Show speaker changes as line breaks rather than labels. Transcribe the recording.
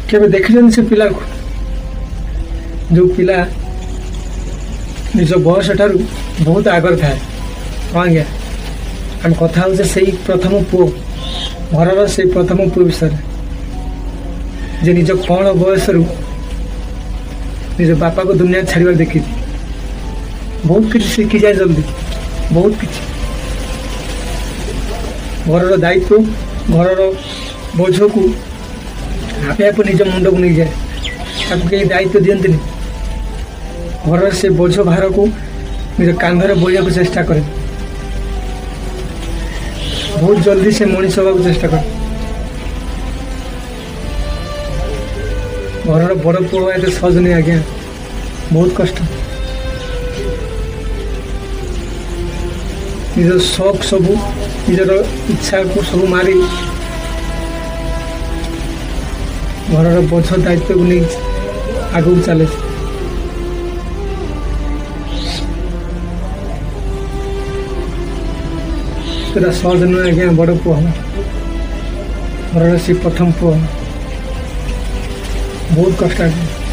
केबे देखिछन से पिला को जो पिला निज बयस ठारू बहुत आगर थाए हाँ आज्ञा आम कथा हो से प्रथम पुओ घर से प्रथम पुओ विषय जे निज कौन बयस निज बापा को दुनिया छाड़ देखी बहुत किसी शिखी जाए जल्दी बहुत किसी घर दायित्व घर बोझ को आपे आप निज मुंड को नहीं जाए कहीं दायित्व दिखती घर से बोझ भार को निज कांधर बोझा को चेष्टा करे बहुत जल्दी से मनीष हवा चेष्टा करे घर बड़ पुआ एत सहज नहीं आज्ञा बहुत कष्ट निज शौक सब निजर इच्छा को सब मारी घर बोझ दायित्व को नहीं आगे चले सहज नुह आज्ञा बड़ पुआ घर से प्रथम पुआ बहुत कष्ट आज्ञा